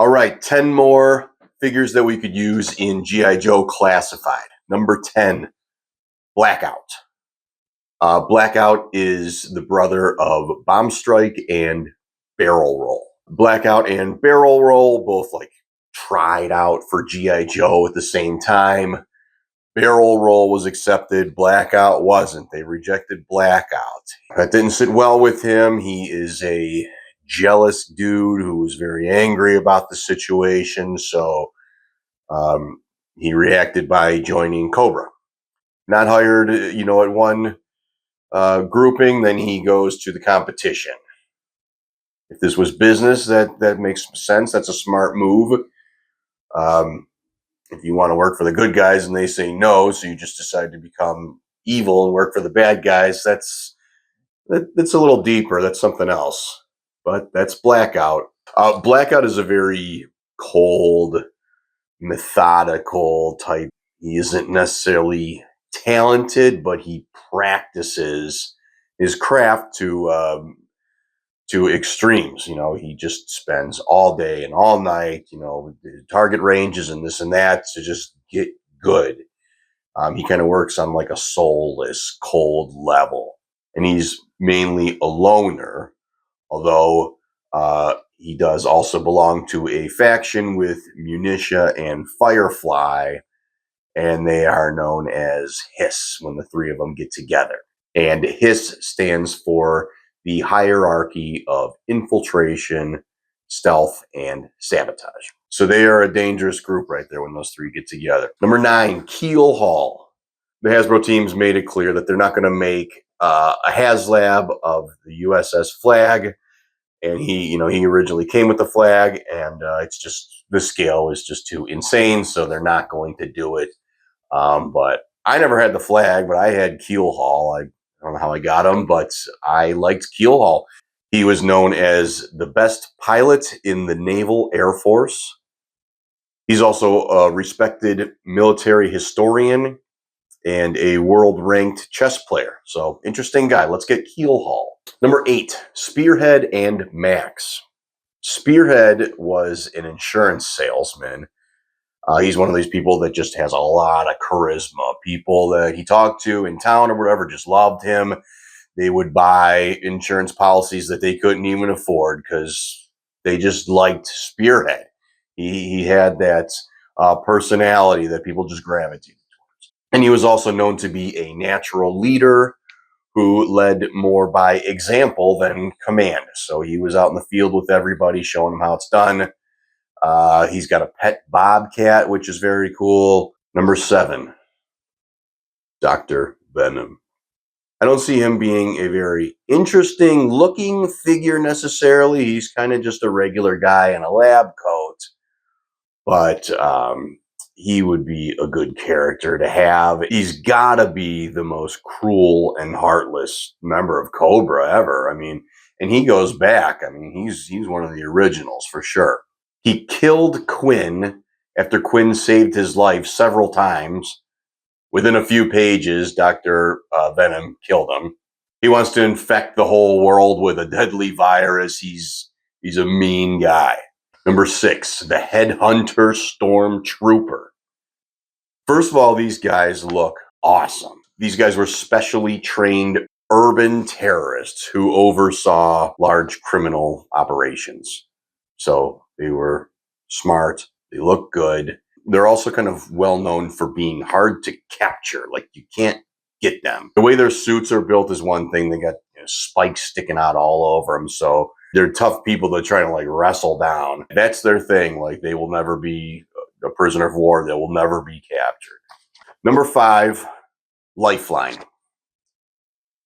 All right, 10 more figures that we could use in G.I. Joe Classified. Number 10, Blackout. Blackout is the brother of Bomb Strike and Barrel Roll. Blackout and Barrel Roll both like tried out for G.I. Joe at the same time. Barrel Roll was accepted. Blackout wasn't. They rejected Blackout. That didn't sit well with him. He is a jealous dude who was very angry about the situation. So he reacted by joining Cobra. Not hired, at one grouping, then he goes to the competition. If this was business, that makes sense. That's a smart move. If you want to work for the good guys and they say no, so you just decide to become evil and work for the bad guys, that's a little deeper. That's something else. But that's Blackout. Blackout is a very cold, methodical type. He isn't necessarily talented, but he practices his craft to extremes. He just spends all day and all night, target ranges and this and that to just get good. He kind of works on like a soulless, cold level. And he's mainly a loner, although he does also belong to a faction with Munitia and Firefly, and they are known as Hiss when the three of them get together. And Hiss stands for the hierarchy of infiltration, stealth, and sabotage. So they are a dangerous group right there when those three get together. Number 9, Keel-Haul. The Hasbro team's made it clear that they're not going to make a HasLab of the USS Flag. And he originally came with the flag, and it's just, the scale is just too insane, so they're not going to do it. But I never had the flag, but I had Keel-Haul. I don't know how I got him, but I liked Keel-Haul. He was known as the best pilot in the Naval Air Force. He's also a respected military historian and a world-ranked chess player. So, interesting guy. Let's get Keel-Haul. Number 8, Spearhead and Max. Spearhead was an insurance salesman. He's one of these people that just has a lot of charisma. People that he talked to in town or whatever just loved him. They would buy insurance policies that they couldn't even afford because they just liked Spearhead. He had that personality that people just gravitated towards. And he was also known to be a natural leader who led more by example than command. So he was out in the field with everybody, showing them how it's done. He's got a pet bobcat, which is very cool. Number 7, Dr. Venom. I don't see him being a very interesting looking figure necessarily. He's kind of just a regular guy in a lab coat. But he would be a good character to have. He's got to be the most cruel and heartless member of Cobra ever. I mean, and he goes back. I mean, he's one of the originals for sure. He killed Kwinn after Kwinn saved his life several times. Within a few pages, Dr. Venom killed him. He wants to infect the whole world with a deadly virus. He's a mean guy. Number 6, the Headhunter Stormtrooper. First of all, these guys look awesome. These guys were specially trained urban terrorists who oversaw large criminal operations. So they were smart. They look good. They're also kind of well known for being hard to capture. Like, you can't get them. The way their suits are built is one thing. They got spikes sticking out all over them. So they're tough people to try to like wrestle down. That's their thing. Like, they will never be a prisoner of war. They will never be captured. Number 5, Lifeline.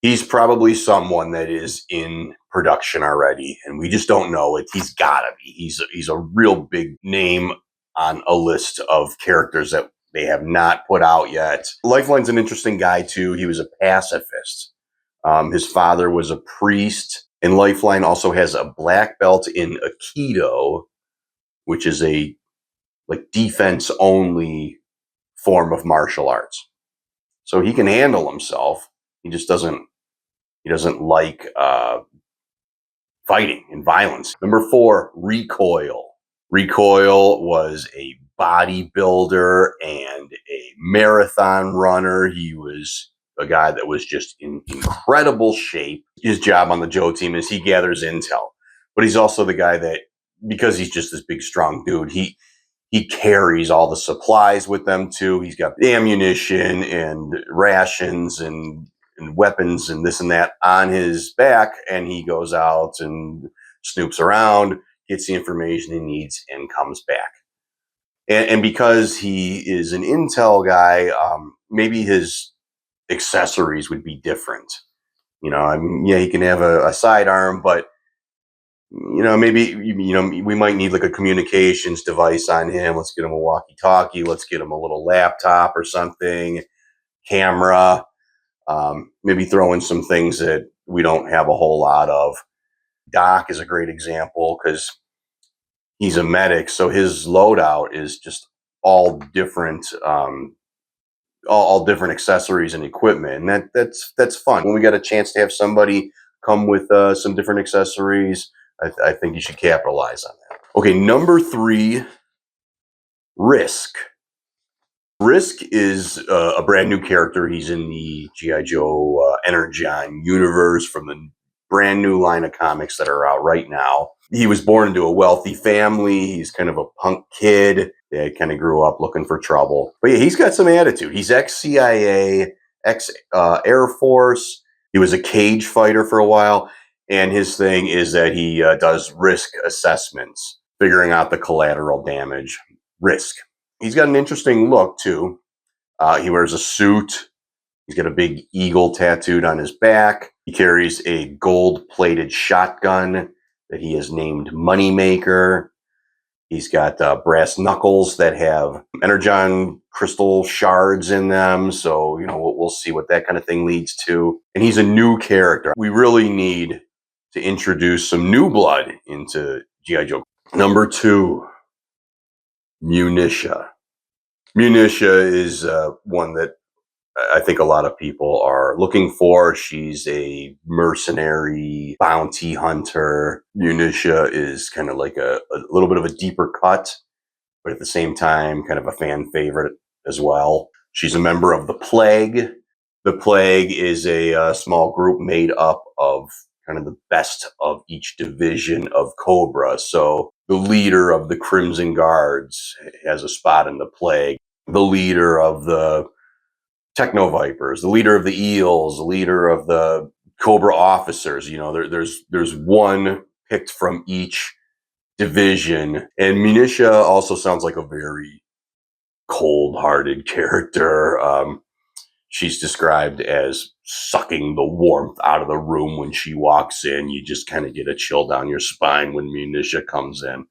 He's probably someone that is in production already, and we just don't know it. He's got to be. He's a real big name on a list of characters that they have not put out yet. Lifeline's an interesting guy, too. He was a pacifist. His father was a priest, and Lifeline also has a black belt in Aikido, which is a like defense-only form of martial arts. So he can handle himself. He just doesn't like fighting and violence. Number 4, Recoil. Recoil was a bodybuilder and a marathon runner. He was a guy that was just in incredible shape. His job on the Joe team is he gathers intel, but he's also the guy that, because he's just this big, strong dude, he carries all the supplies with them too. He's got ammunition and rations and weapons and this and that on his back, and he goes out and snoops around, gets the information he needs, and comes back. And because he is an intel guy, maybe his accessories would be different. I mean, yeah, he can have a sidearm, but maybe we might need like a communications device on him. Let's get him a walkie-talkie. Let's get him a little laptop or something, camera. Maybe throw in some things that we don't have a whole lot of. Doc is a great example because he's a medic, so his loadout is just all different, all different accessories and equipment, and that's fun. When we got a chance to have somebody come with some different accessories, I think you should capitalize on that. Okay, number 3, Risk. Risk is a brand new character. He's in the G.I. Joe Energon universe from the brand new line of comics that are out right now. He was born into a wealthy family. He's kind of a punk kid that kind of grew up looking for trouble. But yeah, he's got some attitude. He's ex-CIA, ex-Air Force. He was a cage fighter for a while. And his thing is that he does risk assessments, figuring out the collateral damage. Risk. He's got an interesting look, too. He wears a suit. He's got a big eagle tattooed on his back. He carries a gold-plated shotgun that he has named Moneymaker. He's got brass knuckles that have energon crystal shards in them. So, we'll see what that kind of thing leads to. And he's a new character. We really need to introduce some new blood into G.I. Joe. Number 2, Munitia. Munitia is one that I think a lot of people are looking for. She's a mercenary bounty hunter. Munitia is kind of like a little bit of a deeper cut, but at the same time, kind of a fan favorite as well. She's a member of the Plague. The Plague is a small group made up of kind of the best of each division of Cobra. So the leader of the Crimson Guards has a spot in the Plague. The leader of the Techno Vipers, the leader of the Eels, the leader of the Cobra officers. There's one picked from each division. And Munitia also sounds like a very cold-hearted character. She's described as sucking the warmth out of the room when she walks in. You just kind of get a chill down your spine when Munitia comes in.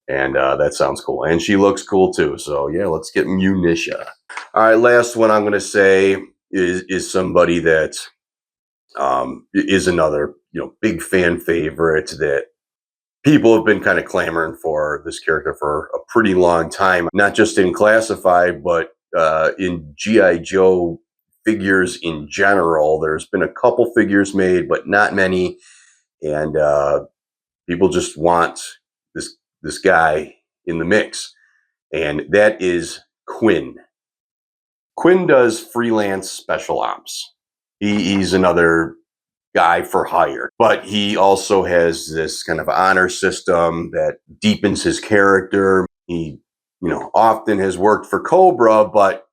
And that sounds cool. And she looks cool too. So yeah, let's get Munitia. All right, last one I'm going to say is somebody that is another big fan favorite that people have been kind of clamoring for this character for a pretty long time. Not just in Classified, but in G.I. Joe figures in general. There's been a couple figures made, but not many. And people just want this guy in the mix. And that is Kwinn. Kwinn does freelance special ops. He's another guy for hire, but he also has this kind of honor system that deepens his character. He, often has worked for Cobra, but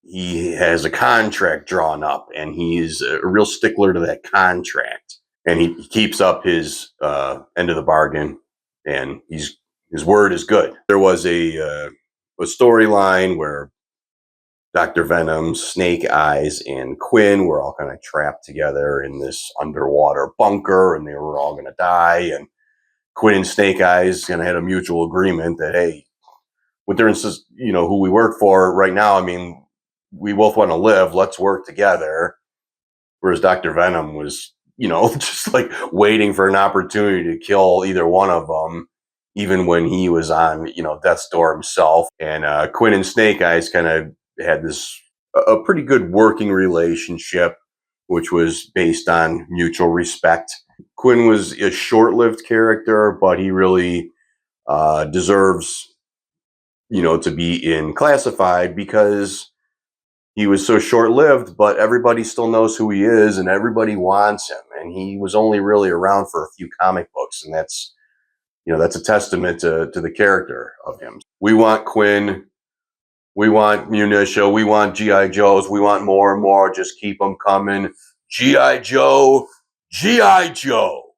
he has a contract drawn up, and he's a real stickler to that contract. And he keeps up his end of the bargain, and his word is good. There was a storyline where Dr. Venom, Snake Eyes, and Kwinn were all kind of trapped together in this underwater bunker, and they were all going to die. And Kwinn and Snake Eyes kind of had a mutual agreement that, hey, with their who we work for right now, I mean, we both want to live. Let's work together. Whereas Dr. Venom was, just like waiting for an opportunity to kill either one of them, even when he was on, death's door himself. And Kwinn and Snake Eyes kind of had a pretty good working relationship, which was based on mutual respect. Kwinn was a short-lived character, but he really deserves, to be in classified because he was so short-lived, but everybody still knows who he is and everybody wants him. And he was only really around for a few comic books, and that's a testament to the character of him. We want Kwinn, we want Munitia, we want G.I. Joes, we want more and more. Just keep them coming. G.I. Joe, G.I. Joe.